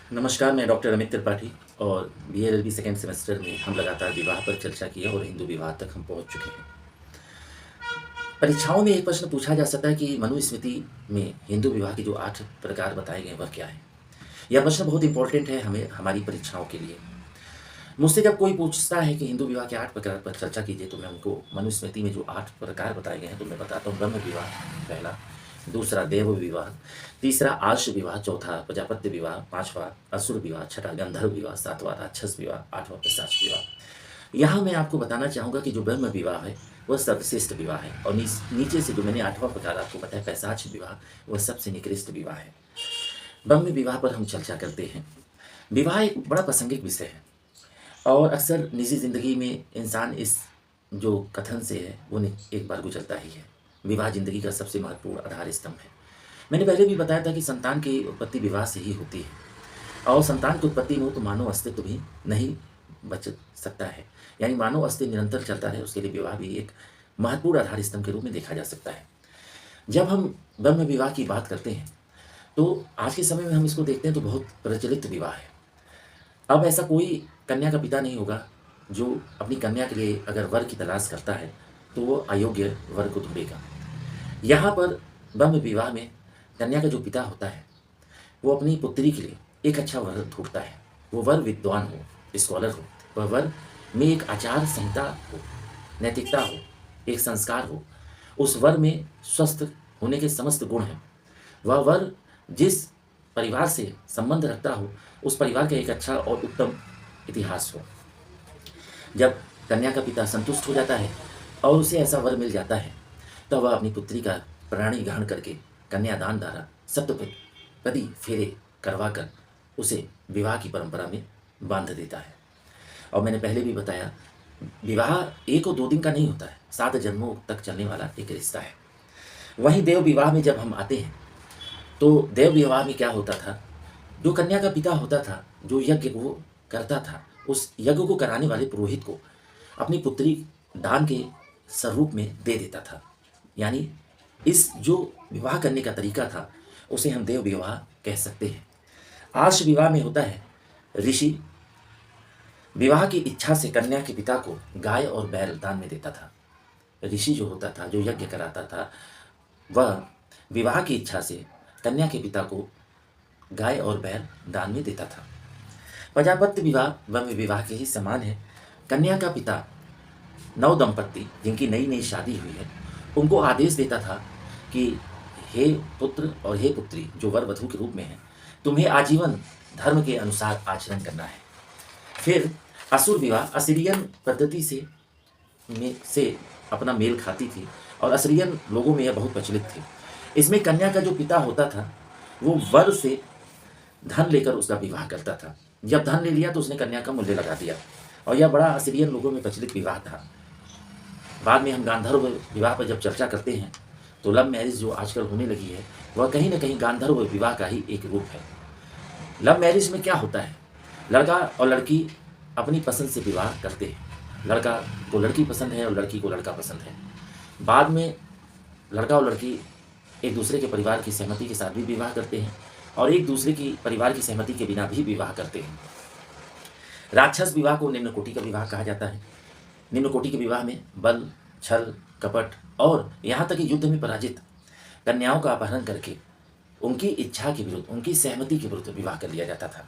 नमस्कार, मैं डॉक्टर अमित त्रिपाठी और बीएलएलबी सेकेंड सेमेस्टर में हम लगातार विवाह पर चर्चा की है और हिंदू विवाह तक हम पहुंच चुके हैं। परीक्षाओं में एक प्रश्न पूछा जा सकता है कि मनुस्मृति में हिंदू विवाह के जो 8 प्रकार बताए गए हैं वह क्या है? यह प्रश्न बहुत इंपॉर्टेंट है हमें हमारी परीक्षाओं के लिए। मुझसे जब कोई पूछता है कि हिंदू विवाह के 8 प्रकार पर चर्चा कीजिए तो मैं उनको मनुस्मृति में जो 8 प्रकार बताए गए हैं तो मैं बताता हूँ। ब्रह्म विवाह पहला, दूसरा देव विवाह, तीसरा आर्ष विवाह, चौथा प्रजापत्य विवाह, पांचवा असुर विवाह, छठा गंधर्व विवाह, सातवां राक्षस विवाह, आठवां पिशाच विवाह। यहाँ मैं आपको बताना चाहूँगा कि जो ब्रह्म विवाह है वह सर्वश्रेष्ठ विवाह है और नीचे से जो मैंने 8वां प्रकार आपको बताया पैशाच विवाह, वह सबसे निकृष्ट विवाह है। ब्रह्म विवाह पर हम चर्चा करते हैं। विवाह एक बड़ा प्रासंगिक विषय है और अक्सर निजी ज़िंदगी में इंसान इस जो कथन से है वो एक बार गुजरता ही है। विवाह ज़िंदगी का सबसे महत्वपूर्ण आधार स्तंभ है। मैंने पहले भी बताया था कि संतान की उत्पत्ति विवाह से ही होती है और संतान की उत्पत्ति में हो तो मानव अस्तित्व भी नहीं बच सकता है। यानी मानव अस्तित्व निरंतर चलता रहे उसके लिए विवाह भी एक महत्वपूर्ण आधार स्तंभ के रूप में देखा जा सकता है। जब हम ब्रह्म विवाह की बात करते हैं तो आज के समय में हम इसको देखते हैं तो बहुत प्रचलित विवाह है। अब ऐसा कोई कन्या का पिता नहीं होगा जो अपनी कन्या के लिए अगर वर की तलाश करता है तो वो अयोग्य वर को ढूंढेगा। यहाँ पर ब्रह्म विवाह में कन्या का जो पिता होता है वो अपनी पुत्री के लिए एक अच्छा वर ढूंढता है। वो वर विद्वान हो, स्कॉलर हो, वह वर में एक आचार संहिता हो, नैतिकता हो, एक संस्कार हो, उस वर में स्वस्थ होने के समस्त गुण हैं। वह वर जिस परिवार से संबंध रखता हो उस परिवार का एक अच्छा और उत्तम इतिहास हो। जब कन्या का पिता संतुष्ट हो जाता है और उसे ऐसा वर मिल जाता है तब वह अपनी पुत्री का प्राणी ग्रहण करके कन्यादान द्वारा सप्तपदी फेरे करवा कर उसे विवाह की परंपरा में बांध देता है। और मैंने पहले भी बताया विवाह 1 और 2 दिन का नहीं होता है, 7 जन्मों तक चलने वाला एक रिश्ता है। वहीं देव विवाह में जब हम आते हैं तो देव विवाह में क्या होता था, जो कन्या का पिता होता था जो यज्ञ को करता था उस यज्ञ को कराने वाले पुरोहित को अपनी पुत्री दान के स्वरूप में दे देता था। यानी इस जो विवाह करने का तरीका था उसे हम देव विवाह कह सकते हैं। आर्ष विवाह में होता है ऋषि विवाह की इच्छा से कन्या के पिता को गाय और बैल दान में देता था। ऋषि जो होता था जो यज्ञ कराता था वह विवाह की इच्छा से कन्या के पिता को गाय और बैल दान में देता था। प्रजापत्य विवाह ब्रह्म विवाह के ही समान है। कन्या का पिता नव दंपत्ति जिनकी नई नई शादी हुई है उनको आदेश देता था कि हे पुत्र और हे पुत्री जो वर वधू के रूप में है तुम्हें आजीवन धर्म के अनुसार आचरण करना है। फिर असुर विवाह असीरियन पद्धति से अपना मेल खाती थी और असीरियन लोगों में यह बहुत प्रचलित थी। इसमें कन्या का जो पिता होता था वो वर से धन लेकर उसका विवाह करता था। जब धन ले लिया तो उसने कन्या का मूल्य लगा दिया और यह बड़ा असीरियन लोगों में प्रचलित विवाह था। बाद में हम गांधर्व विवाह पर जब चर्चा करते हैं तो लव मैरिज जो आजकल होने लगी है वह कहीं ना कहीं गांधर्व विवाह का ही एक रूप है। लव मैरिज में क्या होता है, लड़का और लड़की अपनी पसंद से विवाह करते हैं। लड़का को लड़की पसंद है और लड़की को लड़का पसंद है। बाद में लड़का और लड़की एक दूसरे के परिवार की सहमति के साथ भी विवाह करते हैं और एक दूसरे की परिवार की सहमति के बिना भी विवाह करते हैं। राक्षस विवाह को निम्न कोटि का विवाह कहा जाता है। निम्न कोटि के विवाह में बल, छल, कपट और यहाँ तक कि युद्ध में पराजित कन्याओं का अपहरण करके उनकी इच्छा के विरुद्ध, उनकी सहमति के विरुद्ध विवाह कर लिया जाता था।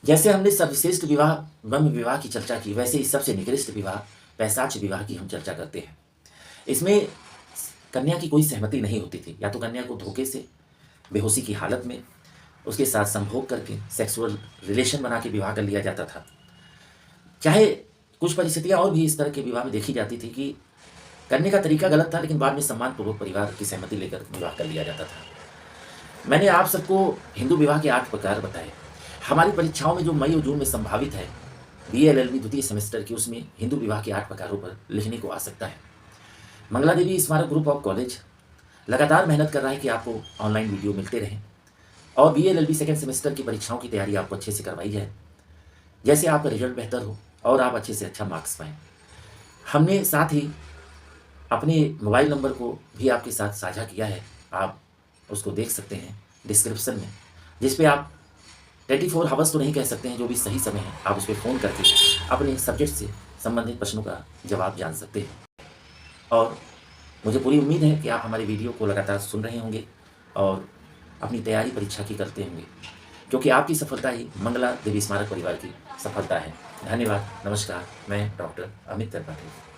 जैसे हमने सर्वश्रेष्ठ विवाह ब्रह्म विवाह की चर्चा की वैसे ही सबसे निकृष्ट विवाह पैशाच विवाह की हम चर्चा करते हैं। इसमें कन्या की कोई सहमति नहीं होती थी, या तो कन्या को धोखे से बेहोशी की हालत में उसके साथ संभोग करके सेक्सुअल रिलेशन बना के विवाह कर लिया जाता था। चाहे कुछ परिस्थितियां और भी इस तरह के विवाह में देखी जाती थी कि करने का तरीका गलत था लेकिन बाद में सम्मानपूर्वक परिवार की सहमति लेकर विवाह कर लिया जाता था। मैंने आप सबको हिंदू विवाह के 8 प्रकार बताए। हमारी परीक्षाओं में जो मई और जून में संभावित है बीएलएलबी द्वितीय सेमेस्टर की उसमें हिंदू विवाह के 8 प्रकारों पर लिखने को आ सकता है। मंगला देवी स्मारक ग्रुप ऑफ कॉलेज लगातार मेहनत कर रहा है कि आपको ऑनलाइन वीडियो मिलते रहें और बीएलएलबी सेकेंड सेमेस्टर की परीक्षाओं की तैयारी आपको अच्छे से करवाई जाए, जैसे आपका रिजल्ट बेहतर हो और आप अच्छे से अच्छा मार्क्स पाएँ। हमने साथ ही अपने मोबाइल नंबर को भी आपके साथ साझा किया है, आप उसको देख सकते हैं डिस्क्रिप्शन में, जिस पे आप 24 हावर्स तो नहीं कह सकते हैं, जो भी सही समय है, आप उस पे फ़ोन करके अपने सब्जेक्ट से संबंधित प्रश्नों का जवाब जान सकते हैं। और मुझे पूरी उम्मीद है कि आप हमारे वीडियो को लगातार सुन रहे होंगे और अपनी तैयारी परीक्षा की करते होंगे, क्योंकि आपकी सफलता ही मंगला देवी स्मारक परिवार की सफलता है। धन्यवाद, नमस्कार, मैं डॉक्टर अमित त्रिपाठी।